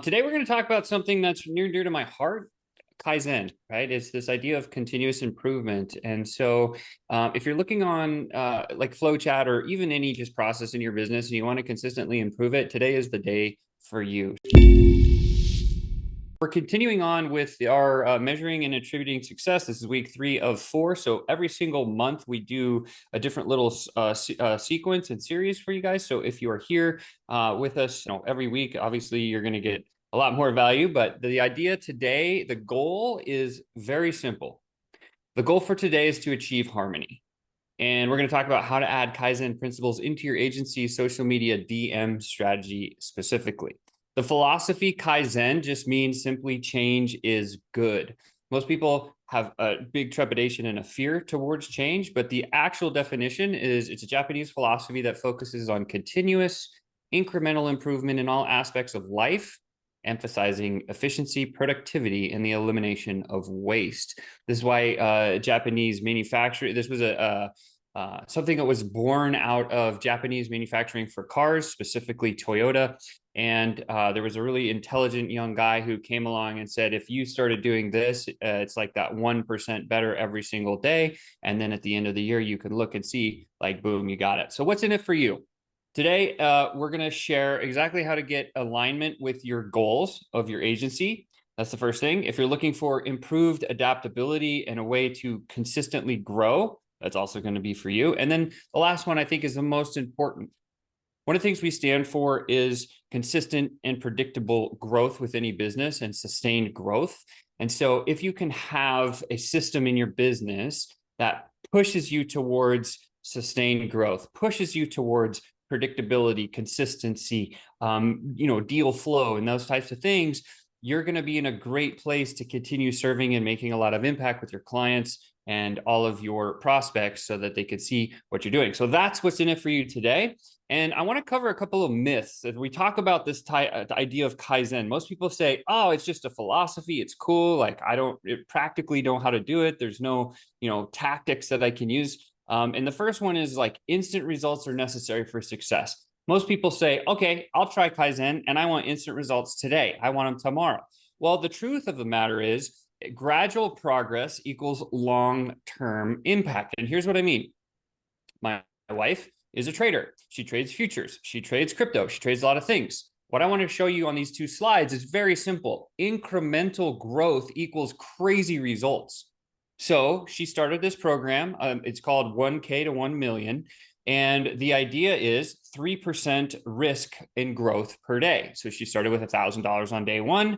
Today, we're going to talk about something that's near and dear to my heart, Kaizen, right? It's this idea of continuous improvement. And so if you're looking on like FlowChat or even any just process in your business and you want to consistently improve it, today is the day for you. We're continuing on with our measuring and attributing success. This is week 3 of 4. So every single month we do a different little sequence and series for you guys. So if you are here with us, every week, obviously you're going to get a lot more value. But the idea today, the goal is very simple. The goal for today is to achieve harmony. And we're going to talk about how to add Kaizen principles into your agency social media DM strategy specifically. The philosophy Kaizen just means simply change is good. Most people have a big trepidation and a fear towards change, but the actual definition is it's a Japanese philosophy that focuses on continuous, incremental improvement in all aspects of life, emphasizing efficiency, productivity, and the elimination of waste. This is why Japanese manufacturing, this was something that was born out of Japanese manufacturing for cars, specifically Toyota. And there was a really intelligent young guy who came along and said, if you started doing this, it's like that 1% better every single day. And then at the end of the year, you can look and see, like, boom, you got it. So what's in it for you? Today, we're going to share exactly how to get alignment with your goals of your agency. That's the first thing. If you're looking for improved adaptability and a way to consistently grow, that's also going to be for you. And then the last one I think is the most important. One of the things we stand for is consistent and predictable growth with any business and sustained growth. And so if you can have a system in your business that pushes you towards sustained growth, pushes you towards predictability, consistency, deal flow, and those types of things, you're going to be in a great place to continue serving and making a lot of impact with your clients and all of your prospects so that they could see what you're doing. So that's what's in it for you today. And I want to cover a couple of myths. As we talk about this idea of Kaizen, most people say, oh, it's just a philosophy. It's cool. Like I don't practically know how to do it. There's no, tactics that I can use. And the first one is like instant results are necessary for success. Most people say, okay, I'll try Kaizen and I want instant results today. I want them tomorrow. Well, the truth of the matter is gradual progress equals long-term impact. And here's what I mean. My wife is a trader. She trades futures. She trades crypto. She trades a lot of things. What I want to show you on these 2 slides is very simple. Incremental growth equals crazy results. So she started this program. It's called 1K to 1 million. And the idea is 3% risk in growth per day. So she started with $1,000 on day 1.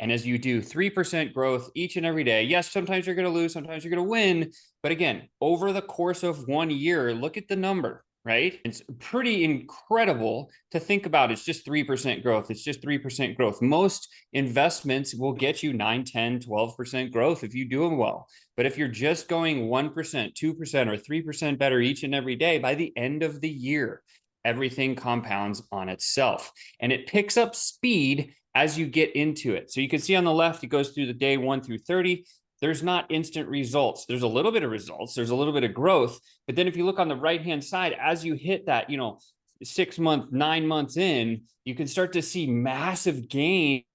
And as you do 3% growth each and every day, yes, sometimes you're going to lose, sometimes you're going to win. But again, over the course of 1 year, look at the number, right? It's pretty incredible to think about. It's just 3% growth. It's just 3% growth. Most investments will get you 9, 10, 12% growth if you do them well. But if you're just going 1%, 2%, or 3% better each and every day, by the end of the year, everything compounds on itself. And it picks up speed as you get into it. So you can see on the left, it goes through the day 1 through 30. There's not instant results. There's a little bit of results. There's a little bit of growth. But then if you look on the right-hand side, as you hit that, 6 months, 9 months in, you can start to see massive gains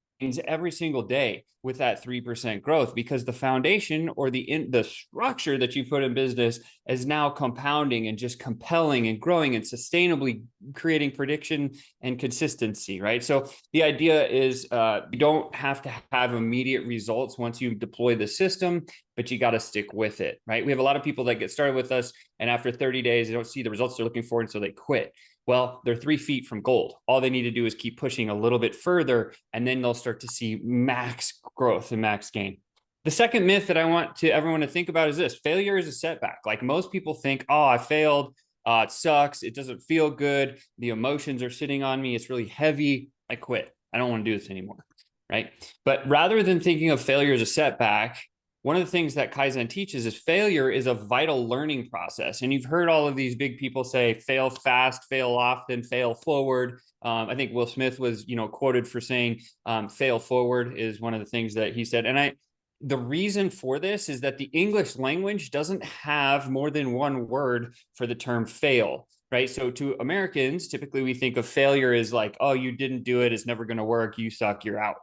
every single day with that 3% growth, because the foundation or the structure that you put in business is now compounding and just compelling and growing and sustainably creating prediction and consistency, right? So the idea is you don't have to have immediate results once you deploy the system, but you got to stick with it, right? We have a lot of people that get started with us and after 30 days, they don't see the results they're looking for, and so they quit. Well, they're 3 feet from gold. All they need to do is keep pushing a little bit further, and then they'll start to see max growth and max gain. The second myth that I want everyone to think about is this: failure is a setback. Like most people think, oh, I failed. It sucks. It doesn't feel good. The emotions are sitting on me. It's really heavy. I quit. I don't want to do this anymore, right? But rather than thinking of failure as a setback, one of the things that Kaizen teaches is failure is a vital learning process. And you've heard all of these big people say, fail fast, fail often, fail forward. I think Will Smith was, quoted for saying, fail forward is one of the things that he said. And the reason for this is that the English language doesn't have more than one word for the term fail, right? So to Americans, typically we think of failure as like, oh, you didn't do it, it's never going to work, you suck, you're out.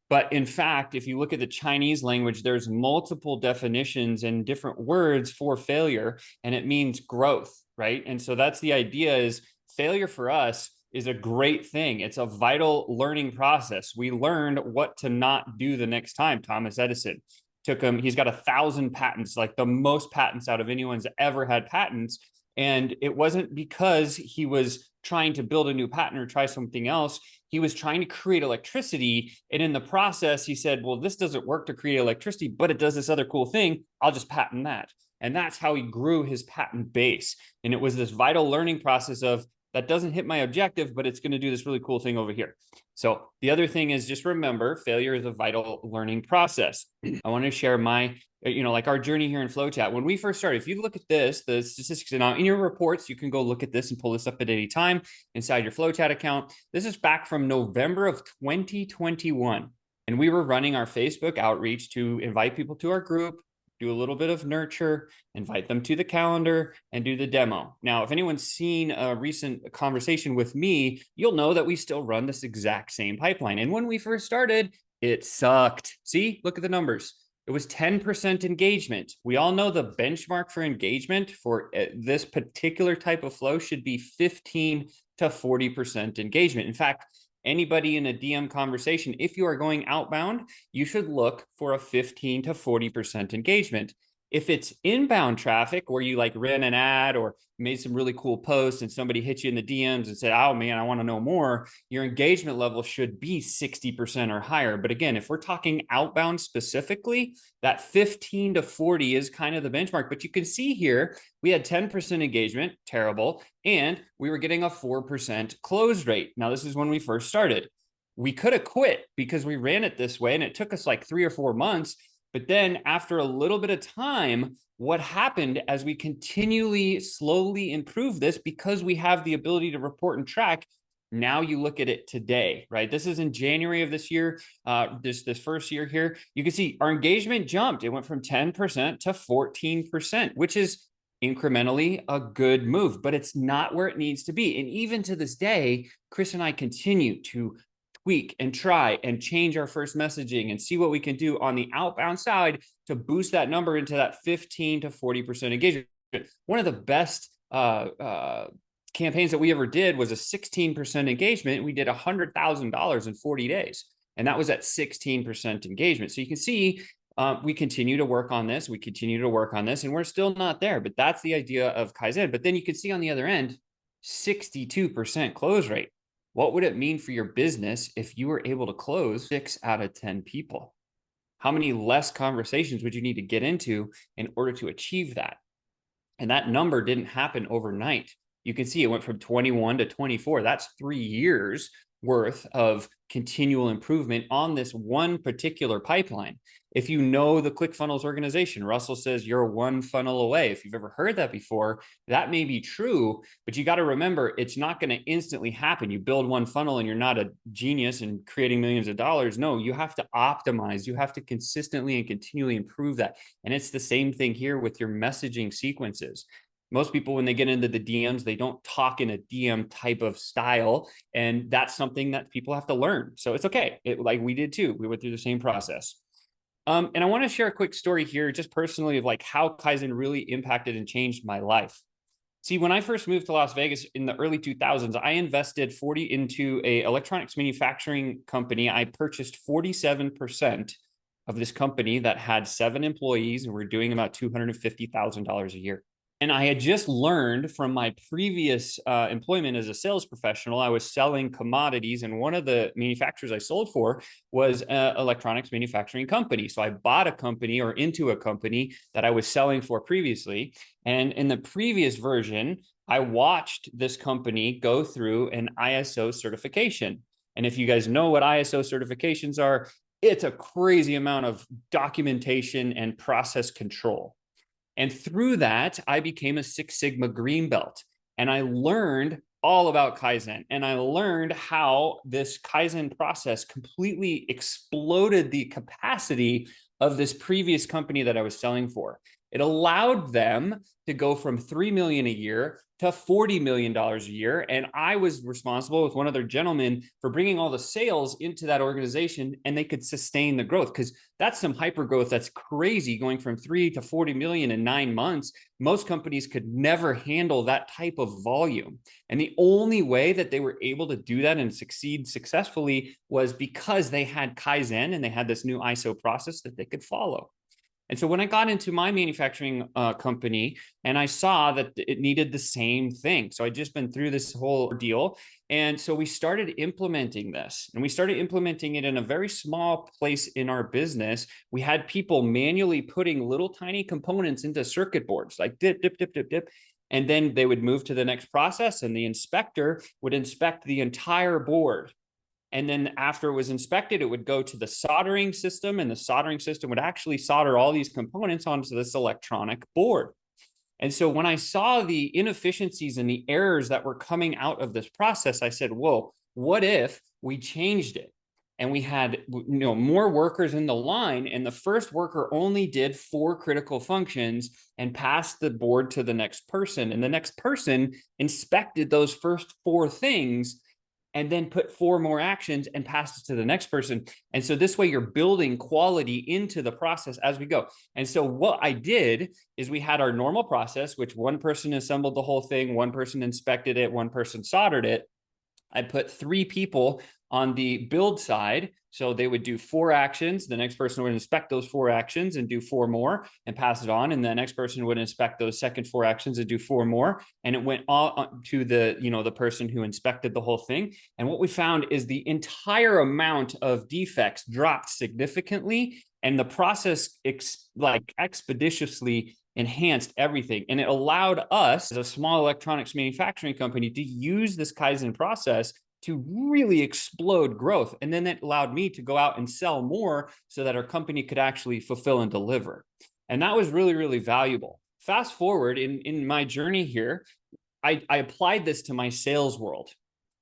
But in fact, if you look at the Chinese language, there's multiple definitions and different words for failure, and it means growth, right? And so that's the idea, is failure for us is a great thing. It's a vital learning process. We learned what to not do the next time. Thomas Edison took him, he's got 1,000 patents, like the most patents out of anyone's ever had patents. And it wasn't because he was trying to build a new patent or try something else. He was trying to create electricity. And in the process, he said, well, this doesn't work to create electricity, but it does this other cool thing. I'll just patent that. And that's how he grew his patent base. And it was this vital learning process of, that doesn't hit my objective, but it's going to do this really cool thing over here. So the other thing is, just remember, failure is a vital learning process. I want to share my, like our journey here in FlowChat. When we first started, if you look at this, the statistics now in your reports, you can go look at this and pull this up at any time inside your FlowChat account. This is back from November of 2021. And we were running our Facebook outreach to invite people to our group, do a little bit of nurture, invite them to the calendar, and do the demo. Now, if anyone's seen a recent conversation with me, you'll know that we still run this exact same pipeline. And when we first started, it sucked. See, look at the numbers. It was 10% engagement. We all know the benchmark for engagement for this particular type of flow should be 15 to 40% engagement. In fact, anybody in a DM conversation, if you are going outbound, you should look for a 15 to 40% engagement. If it's inbound traffic where you like ran an ad or made some really cool posts and somebody hit you in the DMs and said, oh man, I want to know more, your engagement level should be 60% or higher. But again, if we're talking outbound specifically, that 15 to 40 is kind of the benchmark. But you can see here, we had 10% engagement, terrible, and we were getting a 4% close rate. Now, this is when we first started. We could have quit because we ran it this way and it took us like 3 or 4 months. But then after a little bit of time, what happened as we continually slowly improve this, because we have the ability to report and track, now you look at it today, right? This is in January of this year, this first year here. You can see our engagement jumped. It went from 10% to 14%, which is incrementally a good move, but it's not where it needs to be. And even to this day, Chris and I continue to tweak and try and change our first messaging and see what we can do on the outbound side to boost that number into that 15 to 40% engagement. One of the best campaigns that we ever did was a 16% engagement. We did $100,000 in 40 days, and that was at 16% engagement. So you can see we continue to work on this. We continue to work on this, and we're still not there, but that's the idea of Kaizen. But then you can see on the other end, 62% close rate. What would it mean for your business if you were able to close 6 out of 10 people? How many less conversations would you need to get into in order to achieve that? And that number didn't happen overnight. You can see it went from 21 to 24. That's 3 years worth of continual improvement on this one particular pipeline. If you know the ClickFunnels organization, Russell says you're one funnel away. If you've ever heard that before, that may be true, but you got to remember, it's not going to instantly happen. You build one funnel and you're not a genius in creating millions of dollars. No, you have to optimize. You have to consistently and continually improve that. And it's the same thing here with your messaging sequences. Most people, when they get into the DMs, they don't talk in a DM type of style. And that's something that people have to learn. So it's okay. Like we did too. We went through the same process. And I want to share a quick story here, just personally, of like how Kaizen really impacted and changed my life. See, when I first moved to Las Vegas in the early 2000s, I invested 40 into a electronics manufacturing company. I purchased 47% of this company that had 7 employees, and we're doing about $250,000 a year. And I had just learned from my previous employment as a sales professional, I was selling commodities. And one of the manufacturers I sold for was an electronics manufacturing company. So I bought a company or into a company that I was selling for previously. And in the previous version, I watched this company go through an ISO certification. And if you guys know what ISO certifications are, it's a crazy amount of documentation and process control. And through that, I became a 6 Sigma green belt. And I learned all about Kaizen. And I learned how this Kaizen process completely exploded the capacity of this previous company that I was selling for. It allowed them to go from 3 million a year to $40 million a year. And I was responsible with one other gentleman for bringing all the sales into that organization, and they could sustain the growth, because that's some hyper growth. That's crazy, going from 3 to 40 million in 9 months. Most companies could never handle that type of volume. And the only way that they were able to do that and succeed successfully was because they had Kaizen and they had this new ISO process that they could follow. And so when I got into my manufacturing company, and I saw that it needed the same thing. So I'd just been through this whole ordeal. And so we started implementing this, and we started implementing it in a very small place in our business. We had people manually putting little tiny components into circuit boards, like dip, dip, dip, dip, dip. And then they would move to the next process, and the inspector would inspect the entire board. And then after it was inspected, it would go to the soldering system, and the soldering system would actually solder all these components onto this electronic board. And so when I saw the inefficiencies and the errors that were coming out of this process, I said, whoa, what if we changed it? And we had, more workers in the line, and the first worker only did 4 critical functions and passed the board to the next person. And the next person inspected those first 4 things and then put 4 more actions and pass it to the next person. And so this way you're building quality into the process as we go. And so what I did is we had our normal process, which one person assembled the whole thing, one person inspected it, one person soldered it. I put 3 people on the build side. So they would do 4 actions. The next person would inspect those 4 actions and do 4 more and pass it on. And the next person would inspect those second 4 actions and do 4 more. And it went on to the person who inspected the whole thing. And what we found is the entire amount of defects dropped significantly, and the process expeditiously enhanced everything. And it allowed us, as a small electronics manufacturing company, to use this Kaizen process to really explode growth. And then it allowed me to go out and sell more so that our company could actually fulfill and deliver. And that was really, really valuable. Fast forward in my journey here, I applied this to my sales world.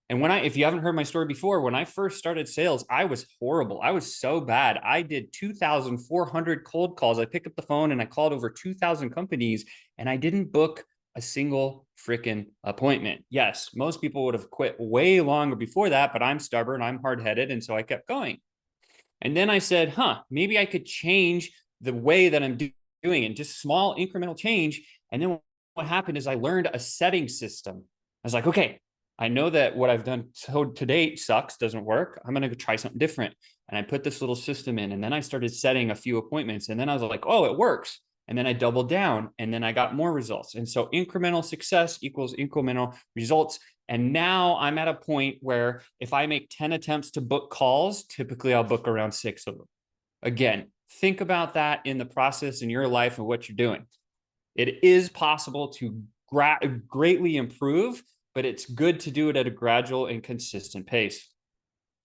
And if you haven't heard my story before, when I first started sales, I was horrible. I was so bad. I did 2,400 cold calls. I picked up the phone and I called over 2,000 companies, and I didn't book a single freaking appointment. Yes, most people would have quit way longer before that, but I'm stubborn, I'm hard-headed, and so I kept going. And then I said, maybe I could change the way that I'm doing it, just small incremental change. And then what happened is I learned a setting system. I was like, okay, I know that what I've done to date sucks, doesn't work. I'm going to try something different. And I put this little system in, and then I started setting a few appointments, and then I was like, oh, it works. And then I doubled down, and then I got more results. And so incremental success equals incremental results. And now I'm at a point where if I make 10 attempts to book calls, typically I'll book around 6 of them. Again, think about that in the process in your life and what you're doing. It is possible to greatly improve, but it's good to do it at a gradual and consistent pace.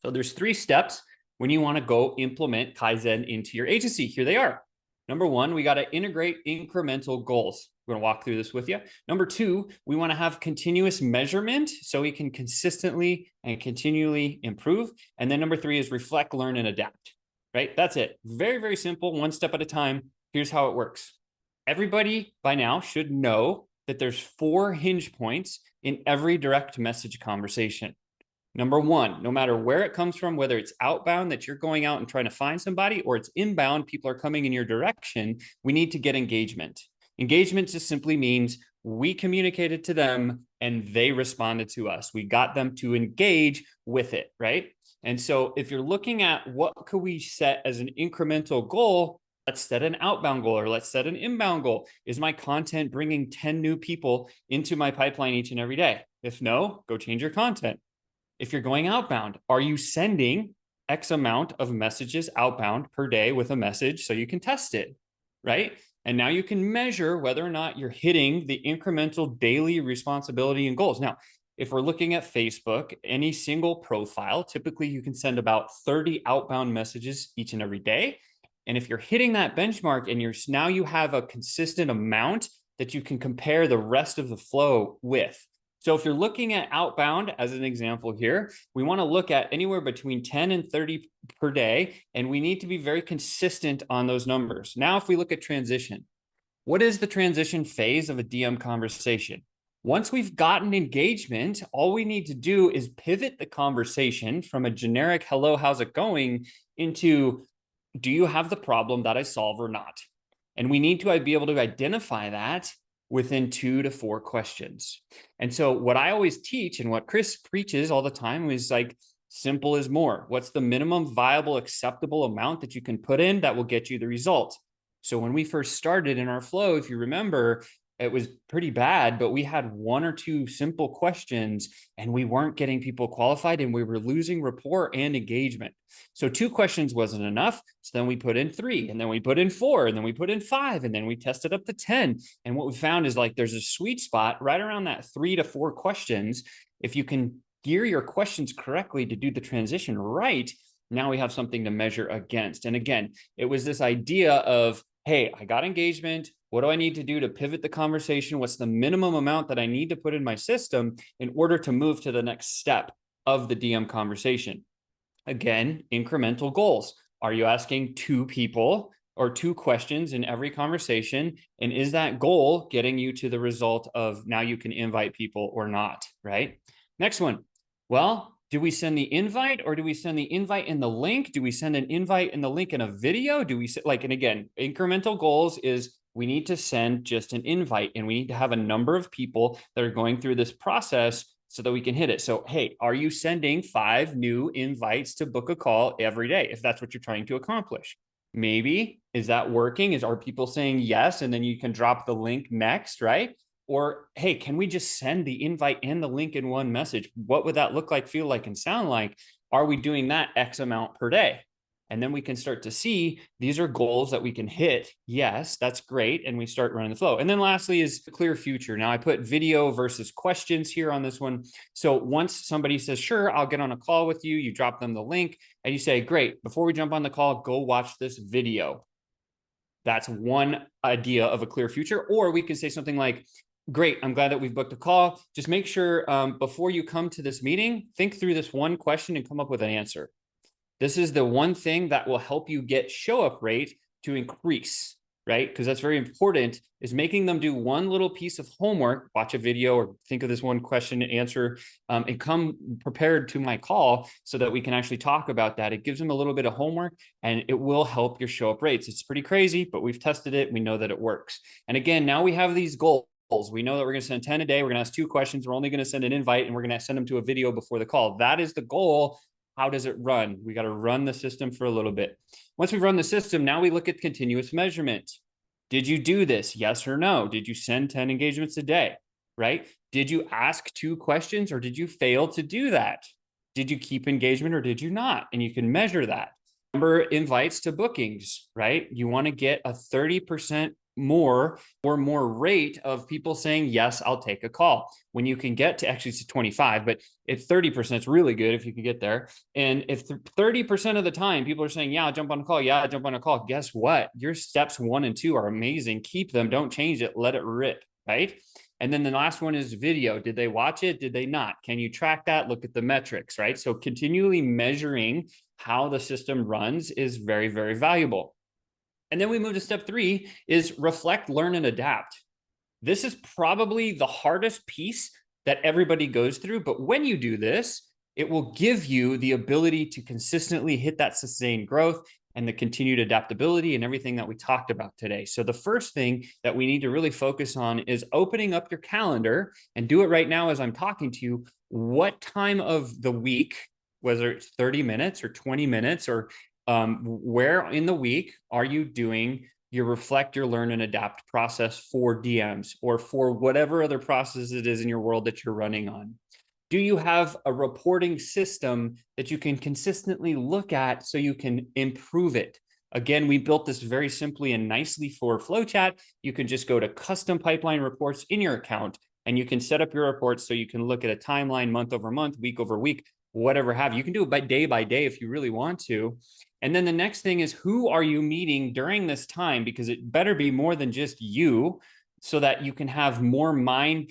So there's 3 steps when you want to go implement Kaizen into your agency. Here they are. Number 1, we got to integrate incremental goals. We're going to walk through this with you. Number 2, we want to have continuous measurement so we can consistently and continually improve. And then number 3 is reflect, learn, and adapt, right? That's it. Very, very simple, 1 step at a time. Here's how it works. Everybody by now should know that there's 4 hinge points in every direct message conversation. Number 1, no matter where it comes from, whether it's outbound that you're going out and trying to find somebody, or it's inbound, people are coming in your direction, we need to get engagement. Engagement just simply means we communicated to them and they responded to us. We got them to engage with it, right? And so if you're looking at what could we set as an incremental goal, let's set an outbound goal, or let's set an inbound goal. Is my content bringing 10 new people into my pipeline each and every day? If no, go change your content. If you're going outbound, are you sending X amount of messages outbound per day with a message so you can test it, right? And now you can measure whether or not you're hitting the incremental daily responsibility and goals. Now, if we're looking at Facebook, any single profile, typically you can send about 30 outbound messages each and every day. And if you're hitting that benchmark and now you have a consistent amount that you can compare the rest of the flow with. So if you're looking at outbound as an example here, we want to look at anywhere between 10 and 30 per day, and we need to be very consistent on those numbers. Now, if we look at transition, What is the transition phase of a DM conversation? Once we've gotten engagement, all we need to do is pivot the conversation from a generic hello, how's it going into do you have the problem that I solve or not? And we need to be able to identify that within 2 to 4 questions. And so, what I always teach and what Chris preaches all the time is like simple is more. What's the minimum viable, acceptable amount that you can put in that will get you the result? So, when we first started in our flow, if you remember, it was pretty bad, but we had 1 or 2 simple questions and we weren't getting people qualified and we were losing rapport and engagement. So 2 questions wasn't enough. So then we put in 3 and then we put in 4 and then we put in 5 and then we tested up to 10. And what we found is like there's a sweet spot right around that 3 to 4 questions. If you can gear your questions correctly to do the transition right, now we have something to measure against. And again, it was this idea of, hey, I got engagement. What do I need to do to pivot the conversation? What's the minimum amount that I need to put in my system in order to move to the next step of the DM conversation? Again, incremental goals. Are you asking 2 people or 2 questions in every conversation? And is that goal getting you to the result of now you can invite people or not, right? Next one. Well, do we send the invite or do we send the invite in the link? Do we send an invite in the link in a video? Do we like, and again, incremental goals is we need to send just an invite and we need to have a number of people that are going through this process so that we can hit it. So, hey, are you sending 5 new invites to book a call every day if that's what you're trying to accomplish? Maybe. Is that working? Are people saying yes? And then you can drop the link next, right? Or, hey, can we just send the invite and the link in one message? What would that look like, feel like, and sound like? Are we doing that X amount per day? And then we can start to see these are goals that we can hit. Yes, that's great. And we start running the flow. And then lastly is clear future. Now I put video versus questions here on this one. So once somebody says, sure, I'll get on a call with you, you drop them the link and you say, great, before we jump on the call, go watch this video. That's one idea of a clear future. Or we can say something like, great, I'm glad that we've booked a call. Just make sure before you come to this meeting, think through this one question and come up with an answer. This is the one thing that will help you get show up rate to increase, right? Because that's very important, is making them do one little piece of homework, watch a video or think of this one question and answer, and come prepared to my call so that we can actually talk about that. It gives them a little bit of homework and it will help your show up rates. It's pretty crazy, but we've tested it. We know that it works. And again, now we have these goals. We know that we're going to send 10 a day. We're going to ask 2 questions. We're only going to send an invite and we're going to send them to a video before the call. That is the goal. How does it run? We got to run the system for a little bit. Once we've run the system, now we look at continuous measurement. Did you do this? Yes or no? Did you send 10 engagements a day? Right? Did you ask 2 questions or did you fail to do that? Did you keep engagement or did you not? And you can measure that. Number invites to bookings, right? You want to get a 30% more or more rate of people saying, yes, I'll take a call. When you can get to actually it's 25, but if 30% is really good if you can get there. And if 30% of the time people are saying, yeah, I'll jump on a call. Yeah, I'll jump on a call. Guess what? Your steps 1 and 2 are amazing. Keep them. Don't change it. Let it rip, right? And then the last one is video. Did they watch it? Did they not? Can you track that? Look at the metrics, right? So continually measuring how the system runs is very, very valuable. And then we move to step 3 is reflect, learn, and adapt. This is probably the hardest piece that everybody goes through. But when you do this, it will give you the ability to consistently hit that sustained growth and the continued adaptability and everything that we talked about today. So the first thing that we need to really focus on is opening up your calendar and do it right now as I'm talking to you. What time of the week, whether it's 30 minutes or 20 minutes or where in the week are you doing your reflect, your learn, and adapt process for DMs or for whatever other process it is in your world that you're running on? Do you have a reporting system that you can consistently look at so you can improve it? Again, we built this very simply and nicely for FlowChat. You can just go to custom pipeline reports in your account and you can set up your reports so you can look at a timeline month over month, week over week, whatever have you. You can do it by day if you really want to. And then the next thing is, who are you meeting during this time? Because it better be more than just you, so that you can have more mind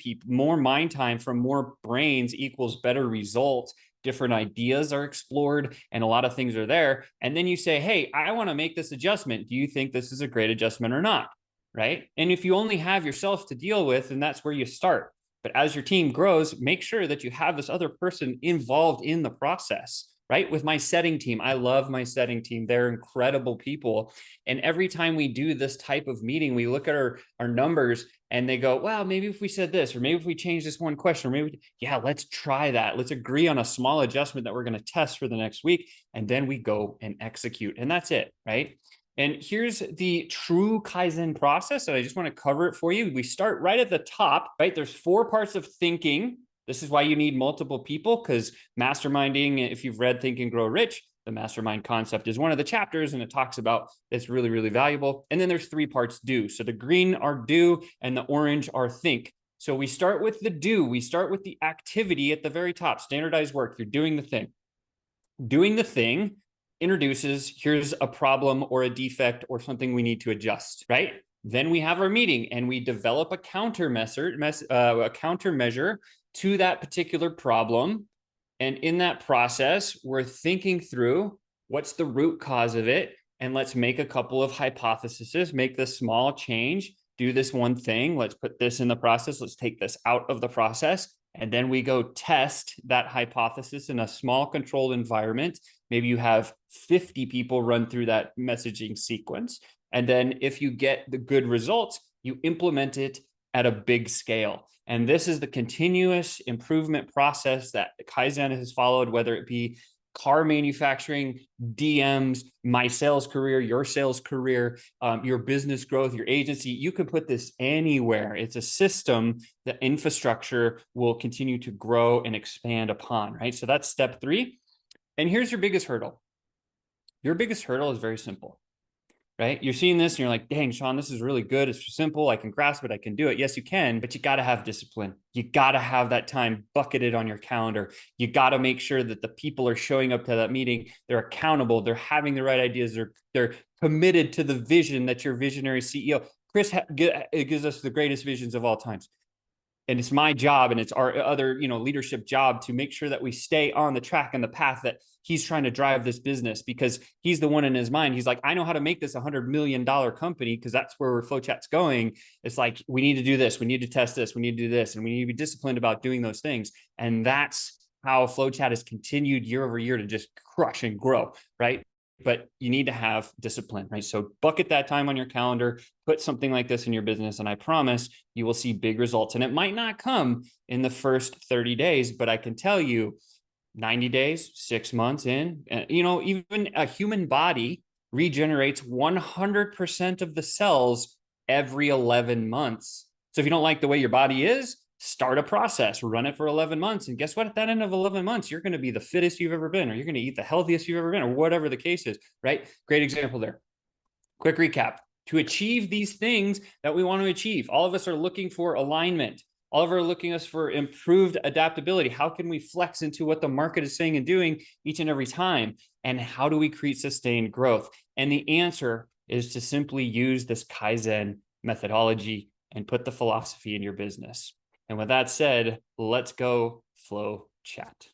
time from more brains equals better results. Different ideas are explored and a lot of things are there. And then you say, hey, I want to make this adjustment. Do you think this is a great adjustment or not? right? And if you only have yourself to deal with, then that's where you start. But as your team grows, make sure that you have this other person involved in the process, right? With my setting team, I love my setting team. They're incredible people. And every time we do this type of meeting, we look at our numbers and they go, well, maybe if we said this, or maybe if we change this one question, or maybe, yeah, let's try that. Let's agree on a small adjustment that we're going to test for the next week. And then we go and execute. And that's it, right? And here's the true Kaizen process. And I just want to cover it for you. We start right at the top, right? There's 4 parts of thinking. This is why you need multiple people, because masterminding, if you've read Think and Grow Rich, the mastermind concept is one of the chapters, and it talks about it's really, really valuable. And then there's 3 parts do. So the green are do and the orange are think. So we start with the do. We start with the activity at the very top, standardized work. You're doing the thing. Doing the thing introduces, here's a problem or a defect or something we need to adjust, right? Then we have our meeting and we develop a countermeasure to that particular problem. And in that process, we're thinking through what's the root cause of it. And let's make a couple of hypotheses, make this small change, do this one thing. Let's put this in the process. Let's take this out of the process. And then we go test that hypothesis in a small controlled environment. Maybe you have 50 people run through that messaging sequence. And then if you get the good results, you implement it at a big scale. And this is the continuous improvement process that Kaizen has followed, whether it be car manufacturing, DMs, my sales career, your sales career, your business growth, your agency. You can put this anywhere. It's a system that infrastructure will continue to grow and expand upon, right? So that's step 3. And here's your biggest hurdle. Your biggest hurdle is very simple, right? You're seeing this and you're like, dang, Sean, this is really good. It's simple. I can grasp it. I can do it. Yes, you can, but you got to have discipline. You got to have that time bucketed on your calendar. You got to make sure that the people are showing up to that meeting. They're accountable. They're having the right ideas. They're committed to the vision that your visionary CEO, Chris, gives us the greatest visions of all times. And it's my job and it's our other, leadership job to make sure that we stay on the track and the path that he's trying to drive this business, because he's the one in his mind. He's like, I know how to make this $100 million company, because that's where FlowChat's going. It's like, we need to do this. We need to test this. We need to do this. And we need to be disciplined about doing those things. And that's how FlowChat has continued year over year to just crush and grow, right? But you need to have discipline, right? So bucket that time on your calendar, put something like this in your business, and I promise you will see big results. And it might not come in the first 30 days, but I can tell you 90 days, 6 months in, even a human body regenerates 100% of the cells every 11 months. So if you don't like the way your body is, start a process, run it for 11 months. And guess what? At that end of 11 months, you're going to be the fittest you've ever been, or you're going to eat the healthiest you've ever been, or whatever the case is, right? Great example there. Quick recap. To achieve these things that we want to achieve, all of us are looking for alignment. All of us are looking for improved adaptability. How can we flex into what the market is saying and doing each and every time? And how do we create sustained growth? And the answer is to simply use this Kaizen methodology and put the philosophy in your business. And with that said, let's go FlowChat.